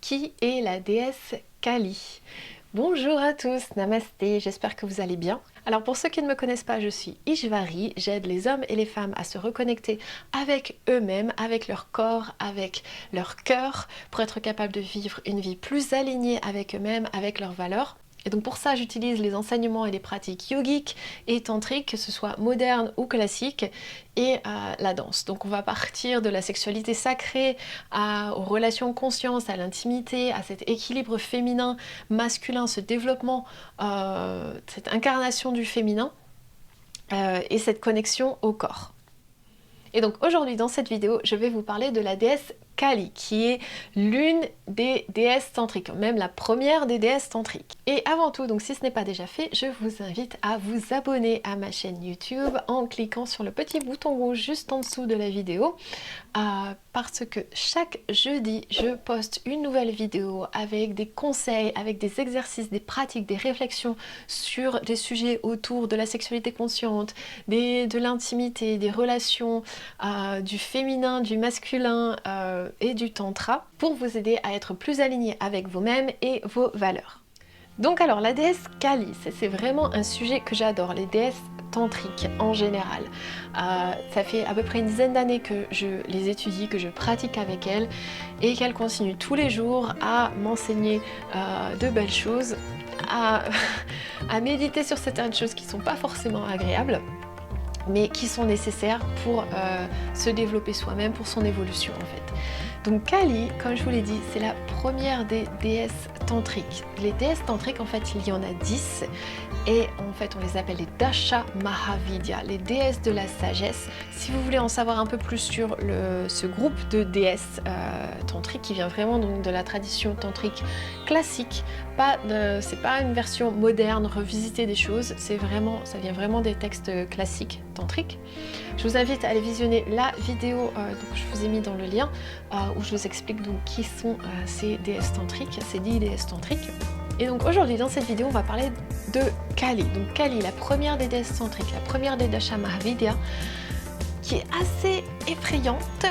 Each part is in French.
qui est la déesse Kali. Bonjour à tous, namasté, j'espère que vous allez bien. Alors pour ceux qui ne me connaissent pas, je suis Ishvari, j'aide les hommes et les femmes à se reconnecter avec eux-mêmes, avec leur corps, avec leur cœur, pour être capable de vivre une vie plus alignée avec eux-mêmes, avec leurs valeurs. Et donc pour ça, j'utilise les enseignements et les pratiques yogiques et tantriques, que ce soit modernes ou classiques, et la danse. Donc on va partir de la sexualité sacrée aux relations conscientes, à l'intimité, à cet équilibre féminin, masculin, ce développement, cette incarnation du féminin et cette connexion au corps. Et donc aujourd'hui dans cette vidéo, je vais vous parler de la déesse Kali, qui est l'une des déesses tantriques, même la première des déesses tantriques. Et avant tout, donc si ce n'est pas déjà fait, je vous invite à vous abonner à ma chaîne YouTube en cliquant sur le petit bouton rouge juste en dessous de la vidéo, parce que chaque jeudi, je poste une nouvelle vidéo avec des conseils, avec des exercices, des pratiques, des réflexions sur des sujets autour de la sexualité consciente, de l'intimité, des relations, du féminin, du masculin, et du tantra pour vous aider à être plus aligné avec vous-même et vos valeurs. Donc alors la déesse Kali, c'est vraiment un sujet que j'adore, les déesses tantriques en général. Ça fait à peu près une dizaine d'années que je les étudie, que je pratique avec elles et qu'elles continuent tous les jours à m'enseigner de belles choses, à méditer sur certaines choses qui ne sont pas forcément agréables, mais qui sont nécessaires pour se développer soi-même, pour son évolution en fait. Donc Kali, comme je vous l'ai dit, c'est la première des déesses tantriques. Les déesses tantriques, en fait, il y en a 10, et en fait, on les appelle les Dasha Mahavidya, les déesses de la sagesse. Si vous voulez en savoir un peu plus sur ce groupe de déesses tantriques, qui vient vraiment donc de la tradition tantrique classique, c'est pas une version moderne, revisiter des choses, ça vient vraiment des textes classiques tantriques. Je vous invite à aller visionner la vidéo que je vous ai mis dans le lien, où je vous explique donc qui sont ces déesses tantriques, ces 10 déesses tantriques. Et donc aujourd'hui dans cette vidéo on va parler de Kali. Donc Kali, la première des déesses tantriques, la première des Dasha Mahavidya, qui est assez effrayante,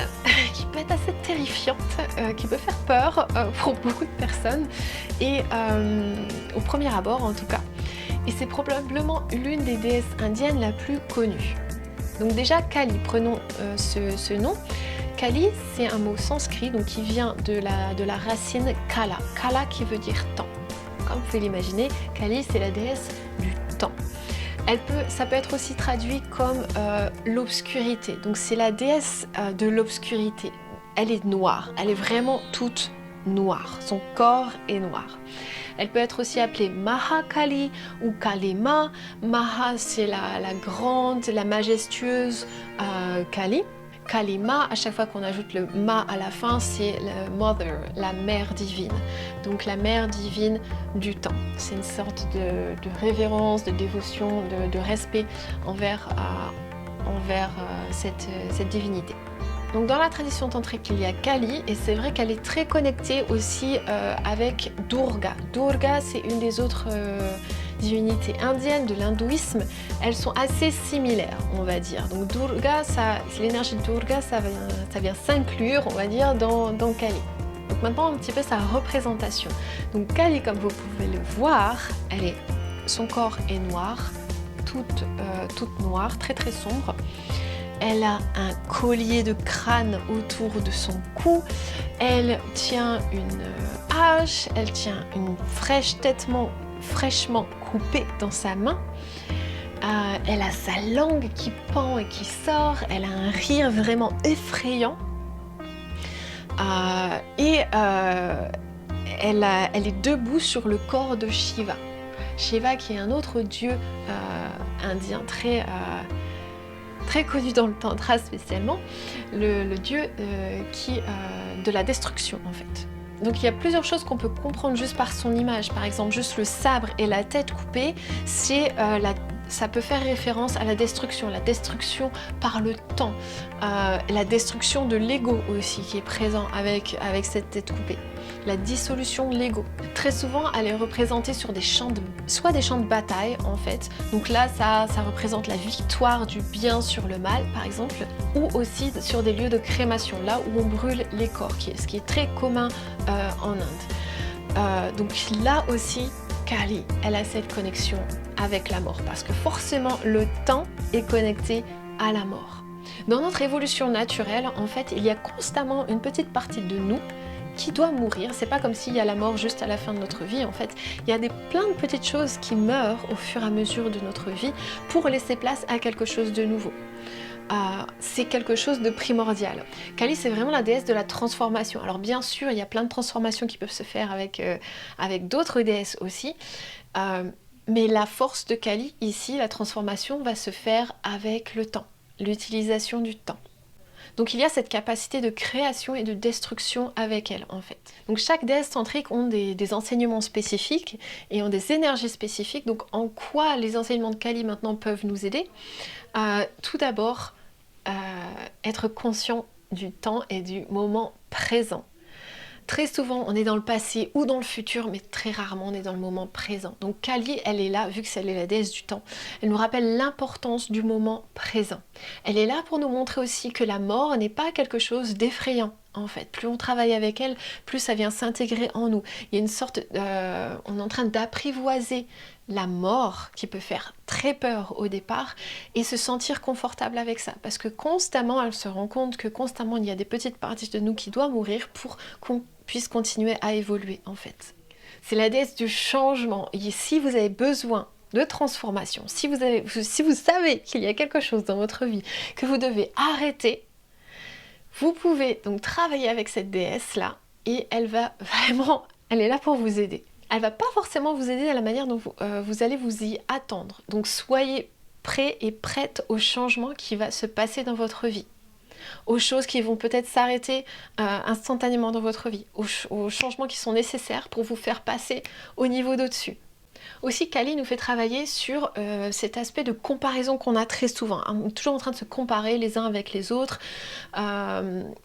qui peut être assez terrifiante, qui peut faire peur pour beaucoup de personnes, et au premier abord en tout cas. Et c'est probablement l'une des déesses indiennes la plus connue. Donc déjà Kali, prenons ce nom. Kali, c'est un mot sanskrit donc qui vient de la racine Kala. Kala qui veut dire temps. Comme vous pouvez l'imaginer, Kali c'est la déesse du temps. Ça peut être aussi traduit comme l'obscurité. Donc c'est la déesse de l'obscurité. Elle est noire, elle est vraiment toute noire. Son corps est noir. Elle peut être aussi appelée Mahakali ou Kalima. Maha, c'est la grande, la majestueuse Kali. Kalima, à chaque fois qu'on ajoute le ma à la fin, c'est la mother, la mère divine. Donc la mère divine du temps. C'est une sorte de révérence, de dévotion, de respect envers cette divinité. Donc dans la tradition tantrique, il y a Kali, et c'est vrai qu'elle est très connectée aussi avec Durga. Durga, c'est une des autres divinités indiennes de l'hindouisme. Elles sont assez similaires, on va dire. Donc Durga, l'énergie de Durga, ça vient s'inclure, on va dire, dans Kali. Donc maintenant, un petit peu sa représentation. Donc Kali, comme vous pouvez le voir, son corps est noir, toute noire, très très sombre. Elle a un collier de crâne autour de son cou, elle tient une hache, elle tient une flèche fraîchement coupée dans sa main, elle a sa langue qui pend et qui sort, elle a un rire vraiment effrayant, et elle est debout sur le corps de Shiva. Shiva qui est un autre dieu indien très connu dans le tantra spécialement, le dieu de la destruction en fait. Donc il y a plusieurs choses qu'on peut comprendre juste par son image. Par exemple, juste le sabre et la tête coupée, ça peut faire référence à la destruction par le temps, la destruction de l'ego aussi qui est présent avec cette tête coupée. la dissolution de l'ego. Très souvent, elle est représentée sur des champs soit des champs de bataille en fait. Donc là, ça représente la victoire du bien sur le mal, par exemple, ou aussi sur des lieux de crémation, là où on brûle les corps, ce qui est très commun en Inde. Donc là aussi, Kali, elle a cette connexion avec la mort, parce que forcément, le temps est connecté à la mort. Dans notre évolution naturelle, en fait, il y a constamment une petite partie de nous qui doit mourir. C'est pas comme s'il y a la mort juste à la fin de notre vie, en fait. Il y a plein de petites choses qui meurent au fur et à mesure de notre vie pour laisser place à quelque chose de nouveau. C'est quelque chose de primordial. Kali, c'est vraiment la déesse de la transformation. Alors bien sûr, il y a plein de transformations qui peuvent se faire avec d'autres déesses aussi. Mais la force de Kali, ici, la transformation va se faire avec le temps, l'utilisation du temps. Donc il y a cette capacité de création et de destruction avec elle en fait. Donc chaque déesse tantrique ont des enseignements spécifiques et ont des énergies spécifiques. Donc en quoi les enseignements de Kali maintenant peuvent nous aider? Tout d'abord, être conscient du temps et du moment présent. Très souvent, on est dans le passé ou dans le futur, mais très rarement, on est dans le moment présent. Donc Kali, elle est là, vu que c'est la déesse du temps, elle nous rappelle l'importance du moment présent. Elle est là pour nous montrer aussi que la mort n'est pas quelque chose d'effrayant. En fait, plus on travaille avec elle, plus ça vient s'intégrer en nous. Il y a une sorte, on est en train d'apprivoiser la mort qui peut faire très peur au départ et se sentir confortable avec ça. Parce que constamment, elle se rend compte que constamment, il y a des petites parties de nous qui doivent mourir pour qu'on puisse continuer à évoluer en fait. C'est la déesse du changement. Et si vous avez besoin de transformation, si vous savez qu'il y a quelque chose dans votre vie que vous devez arrêter, vous pouvez donc travailler avec cette déesse-là et elle est là pour vous aider. Elle va pas forcément vous aider à la manière dont vous allez vous y attendre. Donc soyez prêts et prêtes au changement qui va se passer dans votre vie, aux choses qui vont peut-être s'arrêter instantanément dans votre vie, aux changements qui sont nécessaires pour vous faire passer au niveau d'au-dessus. Aussi, Kali nous fait travailler sur cet aspect de comparaison qu'on a très souvent. On est toujours en train de se comparer les uns avec les autres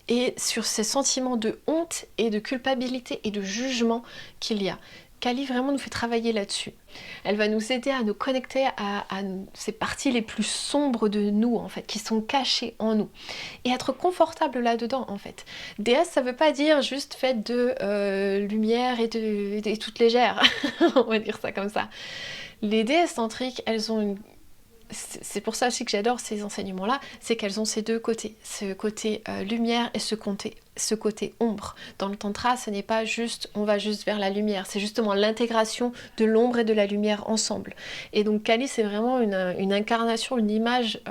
et sur ces sentiments de honte et de culpabilité et de jugement qu'il y a. Kali vraiment nous fait travailler là-dessus. Elle va nous aider à nous connecter à ces parties les plus sombres de nous, en fait, qui sont cachées en nous. Et être confortable là-dedans, en fait. Déesse, ça veut pas dire juste faite de lumière et toute légère. On va dire ça comme ça. Les déesses tantriques, elles ont une... C'est pour ça aussi que j'adore ces enseignements-là, c'est qu'elles ont ces deux côtés. Ce côté lumière et ce côté ombre. Dans le tantra, ce n'est pas juste on va juste vers la lumière, c'est justement l'intégration de l'ombre et de la lumière ensemble. Et donc Kali, c'est vraiment une incarnation, une image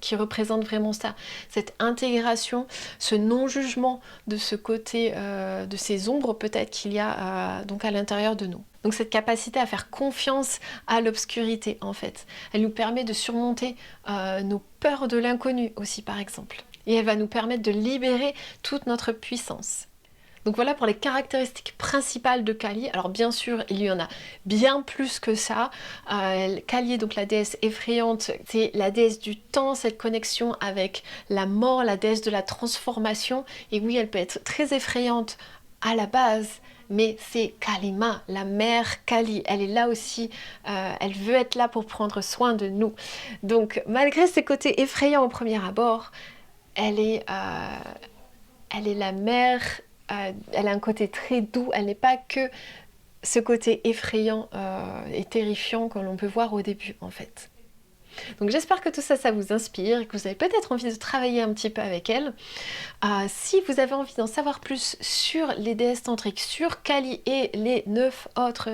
qui représente vraiment ça. Cette intégration, ce non-jugement de ce côté, de ces ombres peut-être qu'il y a donc à l'intérieur de nous. Donc cette capacité à faire confiance à l'obscurité en fait. Elle nous permet de surmonter nos peurs de l'inconnu aussi par exemple. Et elle va nous permettre de libérer toute notre puissance. Donc voilà pour les caractéristiques principales de Kali. Alors bien sûr, il y en a bien plus que ça. Kali est donc la déesse effrayante, c'est la déesse du temps, cette connexion avec la mort, la déesse de la transformation. Et oui, elle peut être très effrayante à la base, mais c'est Kalima, la mère Kali. Elle est là aussi, elle veut être là pour prendre soin de nous. Donc malgré ses côtés effrayants au premier abord, elle est la mère, elle a un côté très doux, elle n'est pas que ce côté effrayant et terrifiant que l'on peut voir au début en fait. Donc j'espère que tout ça, ça vous inspire et que vous avez peut-être envie de travailler un petit peu avec elle. Si vous avez envie d'en savoir plus sur les déesses tantriques, sur Kali et les 9 autres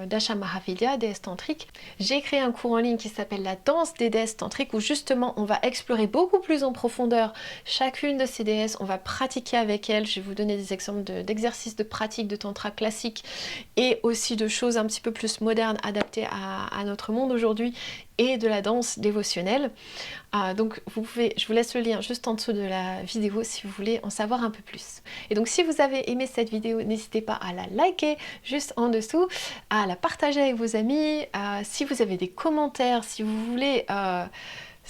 Dasha Mahavidya, déesses tantriques, j'ai créé un cours en ligne qui s'appelle la danse des déesses tantriques où justement on va explorer beaucoup plus en profondeur chacune de ces déesses, on va pratiquer avec elles, je vais vous donner des exemples d'exercices de pratique de tantra classique et aussi de choses un petit peu plus modernes adaptées à notre monde aujourd'hui et de la danse dévotionnelle. Donc je vous laisse le lien juste en dessous de la vidéo si vous voulez en savoir un peu plus. Et donc si vous avez aimé cette vidéo, n'hésitez pas à la liker juste en dessous, à la partager avec vos amis, si vous avez des commentaires, si vous voulez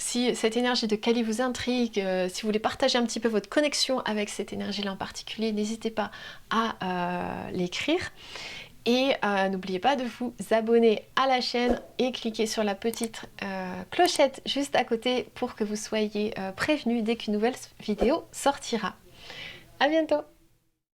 Si cette énergie de Kali vous intrigue, si vous voulez partager un petit peu votre connexion avec cette énergie-là en particulier, n'hésitez pas à l'écrire. Et n'oubliez pas de vous abonner à la chaîne et cliquer sur la petite clochette juste à côté pour que vous soyez prévenus dès qu'une nouvelle vidéo sortira. À bientôt!